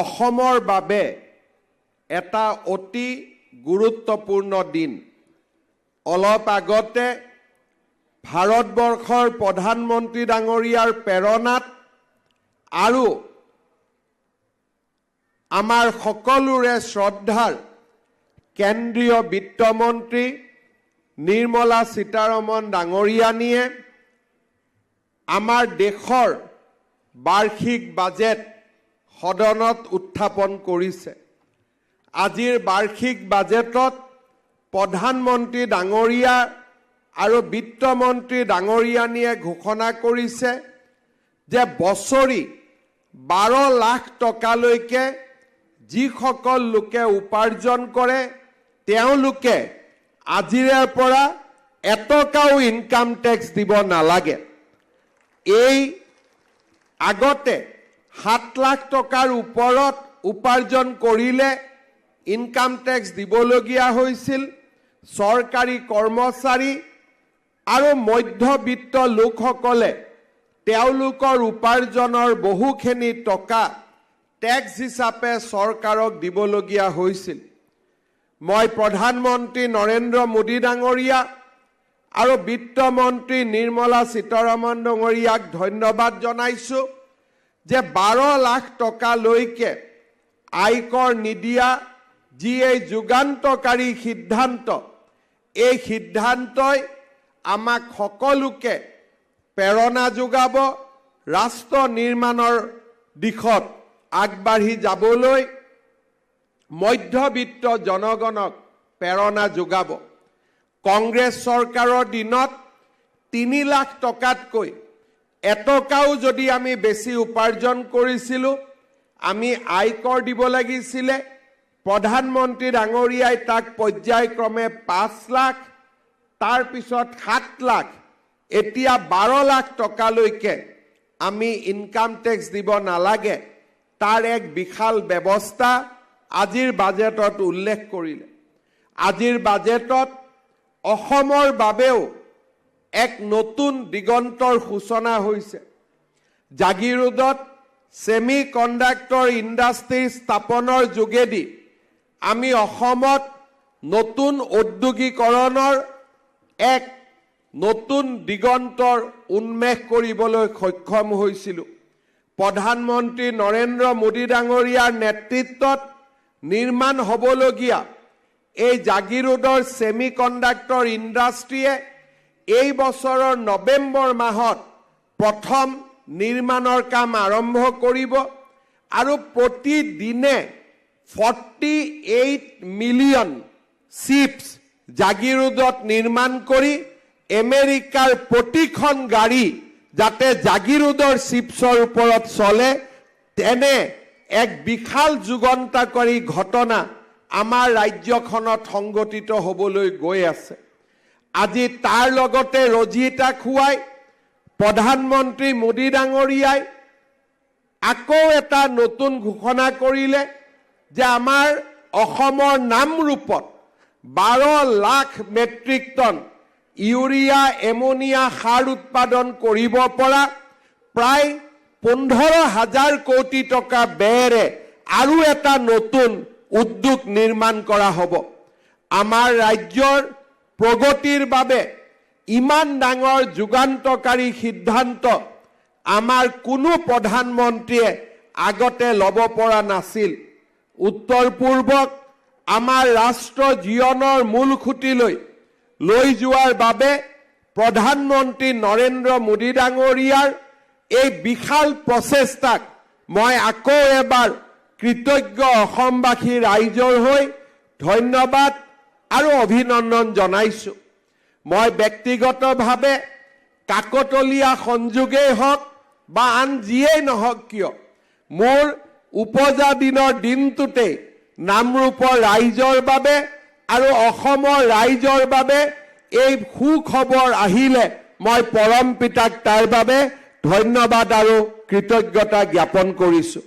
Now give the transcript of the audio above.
অসমৰ বাবে এটা অতি গুৰুত্বপূৰ্ণ দিন। অলপ আগতে ভাৰতবৰ্ষৰ প্ৰধানমন্ত্ৰী ডাঙৰীয়াৰ প্ৰেৰণাত আৰু আমাৰ সকলোৰে শ্ৰদ্ধাৰ কেন্দ্ৰীয় বিত্তমন্ত্ৰী নিৰ্মলা সীতাৰমণ ডাঙৰীয়ানীয়ে আমাৰ দেশৰ বাৰ্ষিক বাজেট সদনত উত্থাপন কৰিছে। আজিৰ বাৰ্ষিক বাজেটত প্ৰধানমন্ত্ৰী ডাঙৰীয়া আৰু বিত্তমন্ত্ৰী ডাঙৰীয়ানীয়ে ঘোষণা কৰিছে যে বছৰি 12 লাখ টকালৈকে যিসকল লোকে উপাৰ্জন কৰে তেওঁলোকে আজিৰে পৰা এটকাও ইনকাম টেক্স দিব নালাগে। এই আগতে 7 লাখ টকাৰ ওপৰত উপাৰ্জন কৰিলে ইনকাম টেক্স দিবলগীয়া হৈছিল। চৰকাৰী কৰ্মচাৰী আৰু মধ্যবিত্ত লোকসকলে তেওঁলোকৰ উপাৰ্জনৰ বহুখিনি টকা টেক্স হিচাপে চৰকাৰক দিবলগীয়া হৈছিল। মই প্ৰধানমন্ত্ৰী নৰেন্দ্ৰ মোদী ডাঙৰীয়া আৰু বিত্তমন্ত্ৰী নিৰ্মলা সীতাৰমণ ডাঙৰীয়াক ধন্যবাদ জনাইছোঁ যে 12 লাখ টকালৈকে আয়কৰ নিদিয়া যি এই যুগান্তকাৰী সিদ্ধান্ত, এই সিদ্ধান্তই আমাক সকলোকে প্ৰেৰণা যোগাব, ৰাষ্ট্ৰ নিৰ্মাণৰ দিশত আগবাঢ়ি যাবলৈ মধ্যবিত্ত জনগণক প্ৰেৰণা যোগাব। কংগ্ৰেছ চৰকাৰৰ দিনত 3 লাখ টকাতকৈ এটকাও যদি আমি বেছি উপাৰ্জন কৰিছিলোঁ আমি আয়কৰ দিব লাগিছিলে। প্ৰধানমন্ত্ৰী ডাঙৰীয়াই তাক পৰ্যায়ক্ৰমে 5 লাখ, তাৰপিছত 7 লাখ, এতিয়া 12 লাখ টকালৈকে আমি ইনকাম টেক্স দিব নালাগে। তাৰ এক বিশাল ব্যৱস্থা আজিৰ বাজেটত উল্লেখ কৰিলে। আজিৰ বাজেটত অসমৰ বাবেও এক নতুন দিগন্তৰ সূচনা হৈছে। জাগিৰোডত ছেমি কণ্ডাক্টৰ ইণ্ডাষ্ট্ৰী স্থাপনৰ যোগেদি আমি অসমত নতুন ঔদ্যোগিকৰণৰ এক নতুন দিগন্তৰ উন্মেষ কৰিবলৈ সক্ষম হৈছিলোঁ। প্ৰধানমন্ত্ৰী নৰেন্দ্ৰ মোদী ডাঙৰীয়াৰ নেতৃত্বত নিৰ্মাণ হ'বলগীয়া এই জাগিৰোডৰ ছেমি কণ্ডাক্টৰ ইণ্ডাষ্ট্ৰীয়ে এই বছৰৰ নৱেম্বৰ মাহত প্ৰথম নিৰ্মাণৰ কাম আৰম্ভ কৰিব আৰু প্ৰতিদিনে 48 মিলিয়ন চিপছ জাগিৰোডত নিৰ্মাণ কৰি আমেৰিকাৰ প্ৰতিখন গাড়ী যাতে জাগিৰোডৰ চিপছৰ ওপৰত চলে, তেনে এক বিশাল যুগান্তকাৰী ঘটনা আমাৰ ৰাজ্যখনত সংঘটিত হ'বলৈ গৈ আছে। আজি তাৰ লগতে ৰজিতা খুৱাই প্ৰধানমন্ত্ৰী মোদী ডাঙৰীয়াই আকৌ এটা নতুন ঘোষণা কৰিলে যে আমাৰ অসমৰ নামৰূপত 12 lakh metric ton urea ammonia সাৰ উৎপাদন কৰিব পৰা প্ৰায় 15,000 কোটি টকা ব্যয়েৰে আৰু এটা নতুন উদ্যোগ নিৰ্মাণ কৰা হ'ব। আমাৰ ৰাজ্যৰ প্ৰগতিৰ বাবে ইমান ডাঙৰ যুগান্তকাৰী সিদ্ধান্ত আমাৰ কোনো প্ৰধানমন্ত্ৰীয়ে আগতে ল'ব পৰা নাছিল। উত্তৰ পূৰ্বক আমাৰ ৰাষ্ট্ৰ জীৱনৰ মূল খুঁটিলৈ লৈ যোৱাৰ বাবে প্ৰধানমন্ত্ৰী নৰেন্দ্ৰ মোদী ডাঙৰীয়াৰ এই বিশাল প্ৰচেষ্টাক মই আকৌ এবাৰ কৃতজ্ঞ অসমবাসী ৰাইজৰ হৈ ধন্যবাদ আৰু অভিনন্দন জনাইছোঁ। মই ব্যক্তিগতভাৱে কাকতলীয়া সংযোগেই হওক বা আন যিয়েই নহওক কিয় মোৰ উপজা দিনৰ দিনটোতেই নামৰূপৰ ৰাইজৰ বাবে আৰু অসমৰ ৰাইজৰ বাবে এই সুখবৰ আহিলে মই পৰম পিতাক তাৰ বাবে ধন্যবাদ আৰু কৃতজ্ঞতা জ্ঞাপন কৰিছোঁ।